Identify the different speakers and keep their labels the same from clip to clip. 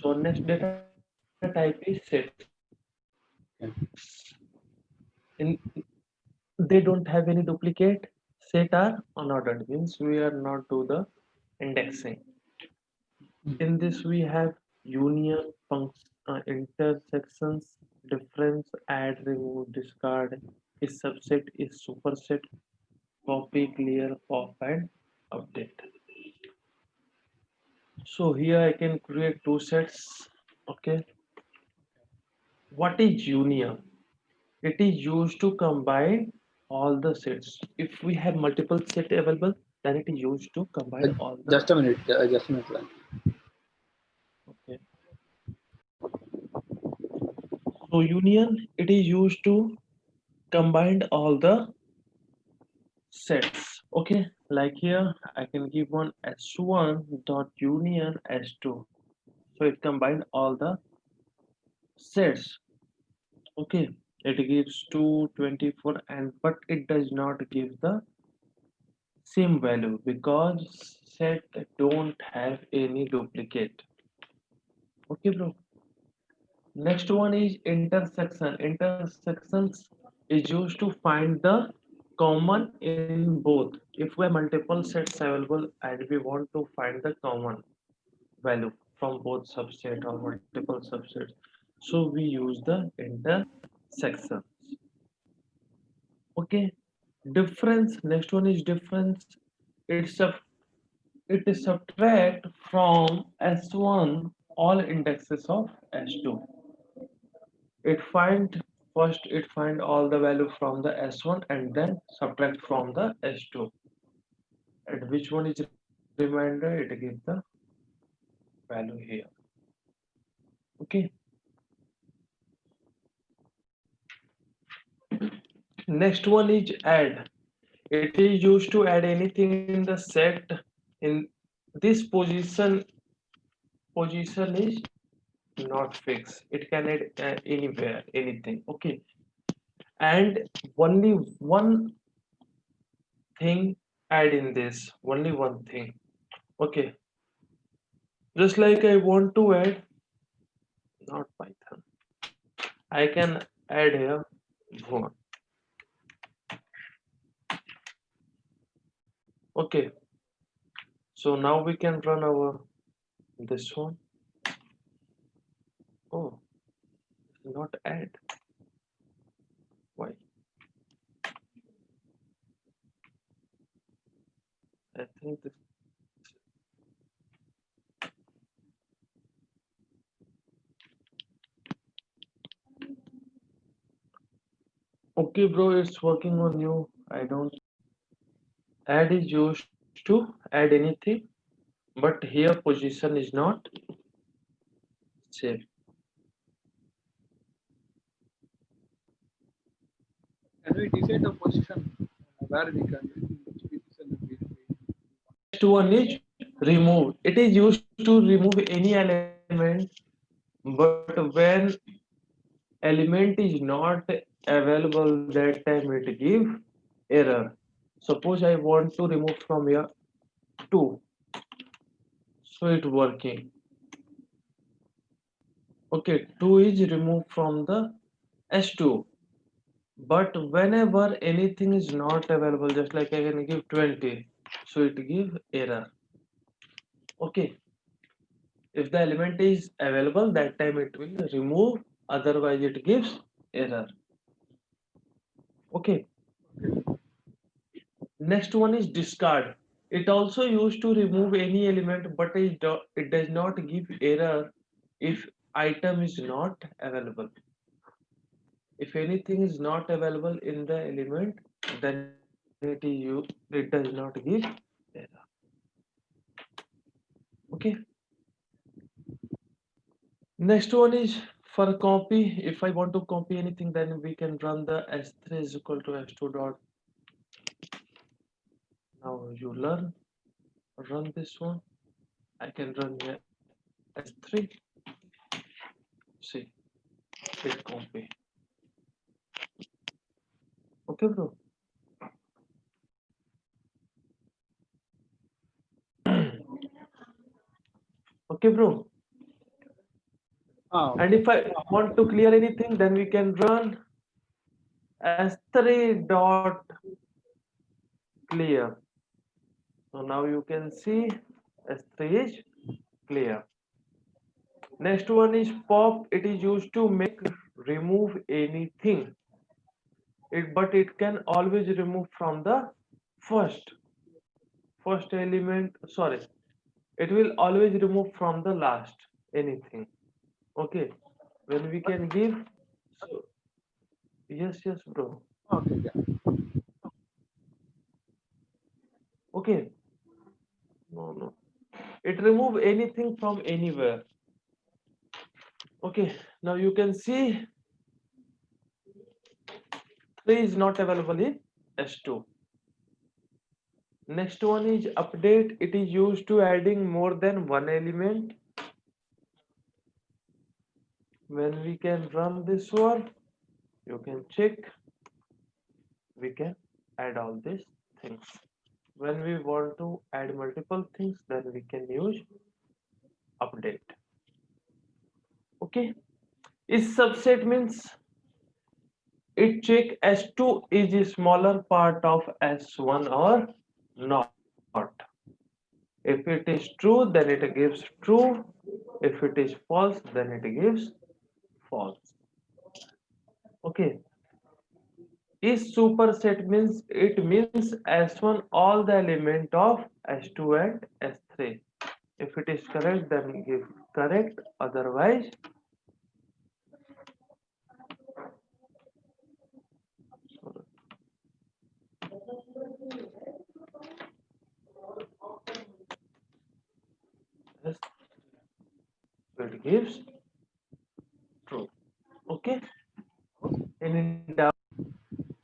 Speaker 1: So next data type is sets. In they don't have any duplicate. Set are unordered means we are not do the indexing. In this we have union, intersections, difference, add, remove, discard, is subset, is superset, copy, clear, pop, and update. So here I can create two sets. Okay, what is union? It is used to combine all the sets. If we have multiple set available, then it is used to combine all the.
Speaker 2: Just a minute. Just a minute.
Speaker 1: Okay. So union, it is used to combine all the sets. Okay, like here I can give one s1 dot union s2. So it combined all the sets. Okay, it gives 224 and but it does not give the same value because set don't have any duplicate. Okay, bro. Next one is intersection. Intersections is used to find the common in both. If we have multiple sets available and we want to find the common value from both subset or multiple subsets, so we use the intersections. Okay. Difference. Next one is difference. It's a it is subtract from S1 all indexes of S2. It find first it find all the value from the S1 and then subtract from the S2. And which one is remainder? It gives the value here. Okay. Next one is add. It is used to add anything in the set. In this position is not fixed. It can add anywhere, anything. Okay. And only one thing add in this. Only one thing. Okay. Just like I want to add, not Python. I can add here one. Okay. So now we can run our this one. Oh, not add. Why? I think this. Okay, bro, it's working on you. I don't. Add is used to add anything, but here position is not safe.
Speaker 2: Can we decide the position where we can which position we
Speaker 1: Next one is remove. It is used to remove any element, but when element is not available that time it give error. Suppose I want to remove from here 2, so it working. Okay, 2 is removed from the S2, but whenever anything is not available, just like I can give 20, so it give error. Okay, if the element is available, that time it will remove, otherwise it gives error. Okay, next one is discard. It also used to remove any element, but it does not give error if item is not available. If anything is not available in the element, then it does not give error. Okay. Next one is for copy. If I want to copy anything, then we can run the s3 is equal to s2 dot. Now you learn, run this one. I can run here s3. See, it copy. Okay, bro. Okay, bro. And
Speaker 2: Okay.
Speaker 1: if I want to clear anything, then we can run s3 dot clear. So now you can see s3 is clear. Next one is pop. It is used to make remove anything. But it can always remove from the first first element. Sorry, it will always remove from the last anything. Okay, when we can give. So yes, yes, bro.
Speaker 2: Okay. Yeah.
Speaker 1: Okay, no, no. It remove anything from anywhere. Okay, now you can see 3 is not available in S2. Next one is update. It is used to adding more than one element. When we can run this one, you can check. We can add all these things. When we want to add multiple things, then we can use update. Okay. Is subset means it check S2 is a smaller part of S1 or not. If it is true, then it gives true. If it is false, then it gives false. Okay. Is superset means it means S1 all the element of S2 and S3. If it is correct, then give correct. Otherwise, yes, it gives true. Okay. Any doubt?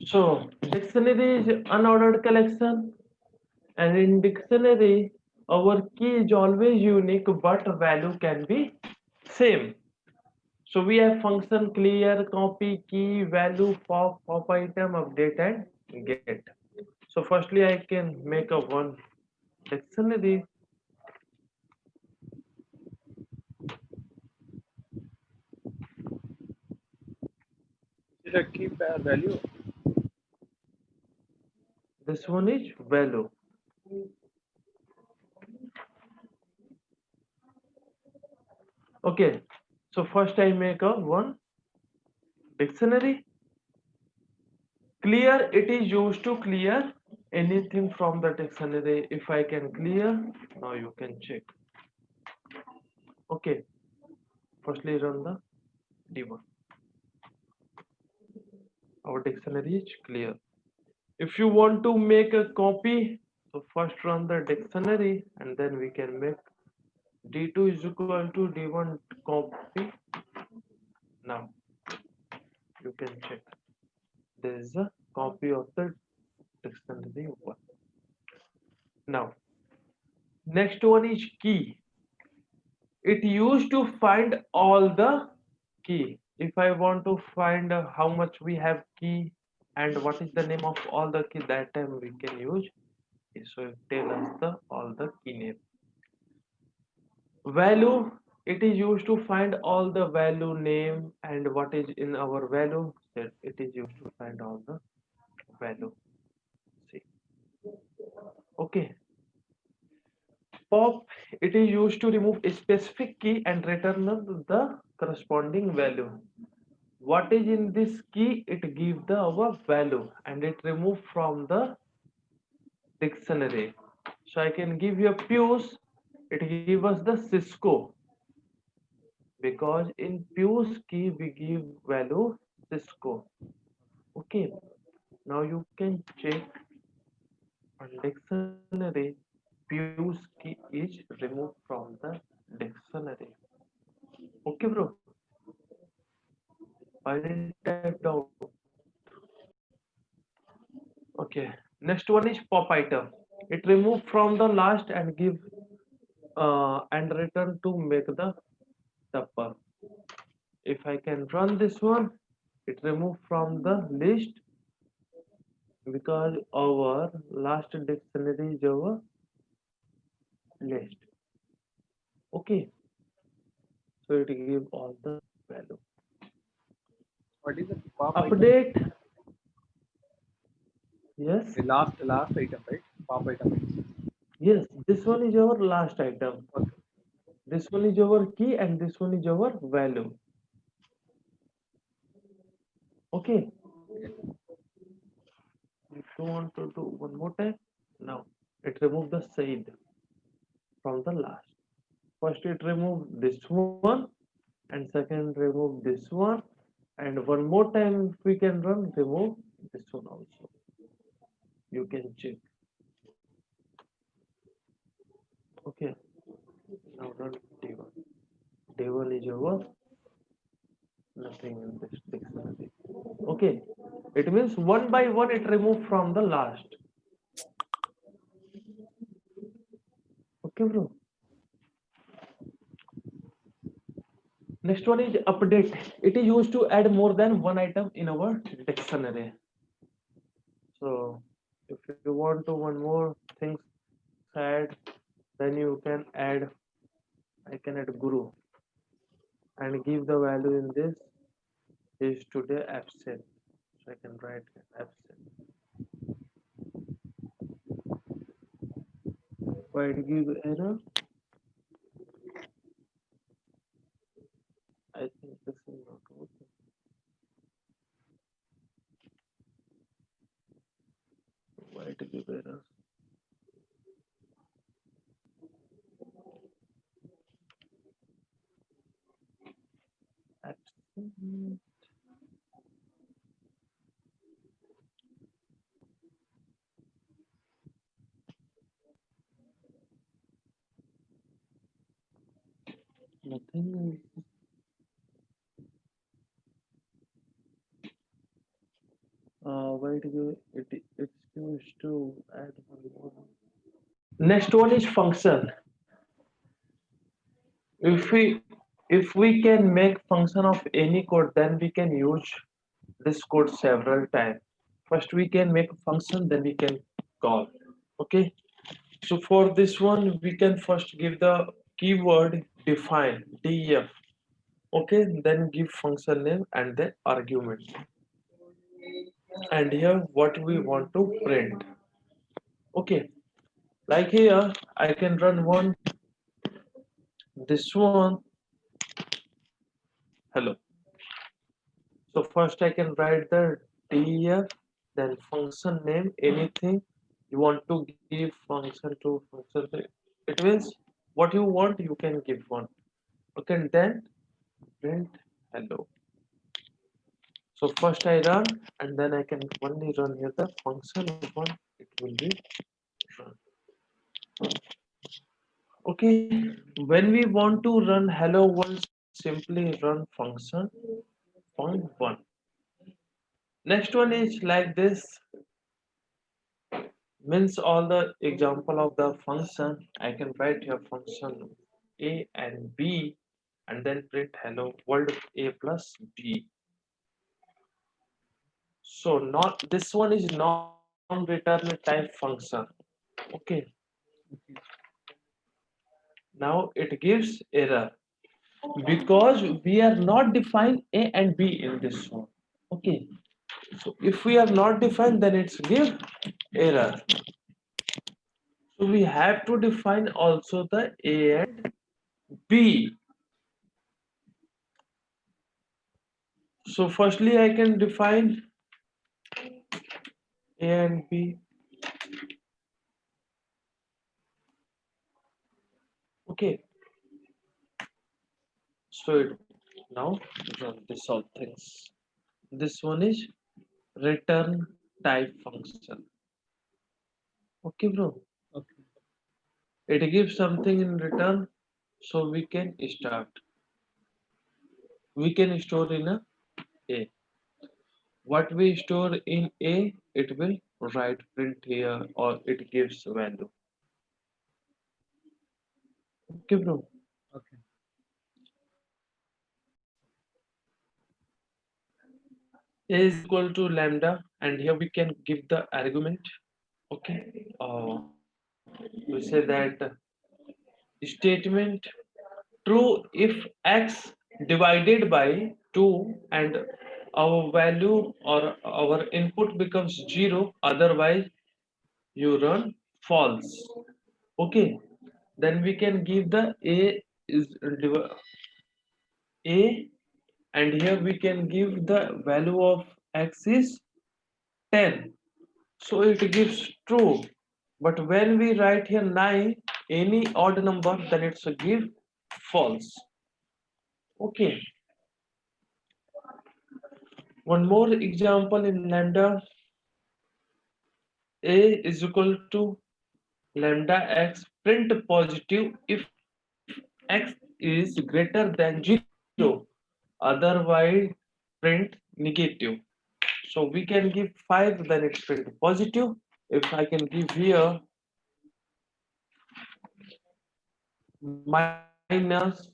Speaker 1: So dictionary is unordered collection, and in dictionary, our key is always unique, but value can be same. So we have function clear, copy, key, value, pop item, update, and get. So firstly, I can make a one dictionary.
Speaker 2: Is it a key pair value?
Speaker 1: This one is value. Okay. So first I make a one dictionary. Clear, it is used to clear anything from the dictionary. If I can clear, now you can check. Okay. Firstly run the D1. Our dictionary is clear. If you want to make a copy, so first run the dictionary and then we can make D2 is equal to D1 copy. Now you can check. There is a copy of the dictionary one. Now next one is key. It used to find all the key. If I want to find how much we have key and what is the name of all the key, that time we can use. So it tell us the all the key name. Value, it is used to find all the value name and what is in our value. That it is used to find all the value. See. Okay. Pop, it is used to remove a specific key and return the corresponding value. What is in this key? It gives the our value and it remove from the dictionary. So I can give you a Pius, it give us the Cisco because in Pius key we give value Cisco. Okay, now you can check on dictionary. Pius key is removed from the dictionary. Okay, bro. I didn't type out. Okay. Next one is pop item. It remove from the last and give and return to make the tuple. If I can run this one, it remove from the list because our last dictionary is our list. Okay. So it gives all the value.
Speaker 2: What is the pop item?
Speaker 1: Update. Yes.
Speaker 2: The last item, right? Pop item means.
Speaker 1: Yes. This one is our last item.
Speaker 2: Okay.
Speaker 1: This one is our key and this one is our value. Okay.
Speaker 2: Okay.
Speaker 1: If you want to do one more time, now it remove the side from the last. First it remove this one and second remove this one and one more time if we can run remove this one also. You can check. Okay. Now run D1. D1 is over. Nothing in this dictionary. Okay. It means one by one it remove from the last. Okay, bro. Next one is update. It is used to add more than one item in our dictionary. So if you want to one more things add, then you can add. I can add guru and give the value in this is today absent. So I can write absent. Why it give error? I think this is not working. Why it give error? Absent. Nothing. Why it give it's used to add one more. Next one is function. If we can make function of any code, then we can use this code several times. First we can make a function, then we can call. Okay. So for this one, we can first give the keyword define def. Okay, then give function name and then argument. And here what we want to print. Okay, like here I can run one this one hello. So first I can write the def, then function name, anything you want to give function to function. It means what you want, you can give one. Okay, and then print hello. So first I run, and then I can only run here the function one. It will be run. Okay, when we want to run hello one, simply run function fun1. Next one is like this, means all the example of the function. I can write here function a and b, and then print hello world a plus b. So not this one is non-return type function. Okay,
Speaker 2: Okay.
Speaker 1: now it gives error because we are not defined a and b in this one. Okay, so if we are not defined, then it's give error. So we have to define also the a and b. So firstly I can define a and b. Okay, so it now run this all things. This one is return type function. Okay, bro.
Speaker 2: Okay.
Speaker 1: It gives something in return, so we can start. We can store in a. What we store in a, it will write print here or it gives value. Okay, bro.
Speaker 2: Okay.
Speaker 1: A is equal to lambda, and here we can give the argument. Okay, we say that statement true if x divided by 2 and our value or our input becomes 0, otherwise you run false. Okay, then we can give the is a, and here we can give the value of x is 10, so it gives true. But when we write here 9, any odd number, then it's a give false. Okay, one more example in lambda. A is equal to lambda x, print positive if x is greater than 0, otherwise print negative. So we can give 5, then it's print positive. If I can give here minus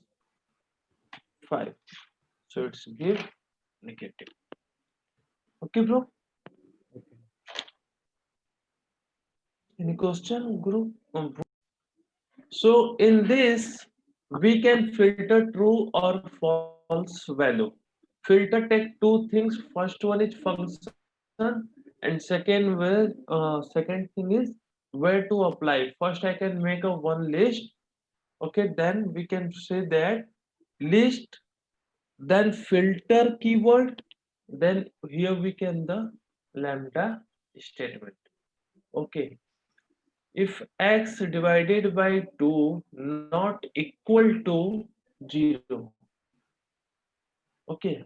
Speaker 1: 5, so it's give negative. Okay, bro.
Speaker 2: Okay.
Speaker 1: Any question, Guru? So in this, we can filter true or false value. Filter take two things. First one is function, and second thing is where to apply. First, I can make a one list. Okay, then we can say that list, then filter keyword, then here we can the lambda statement. Okay, if x divided by 2 not equal to 0, okay,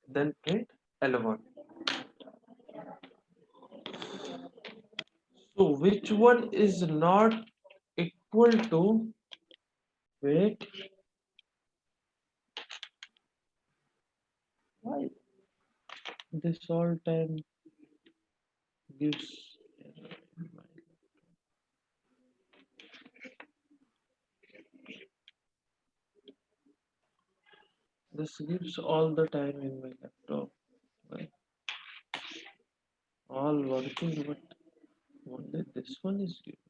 Speaker 1: then print 11. So which one is not equal to, wait, why this all time gives error in this gives all the time in my laptop. Why? All working, but only this one is given.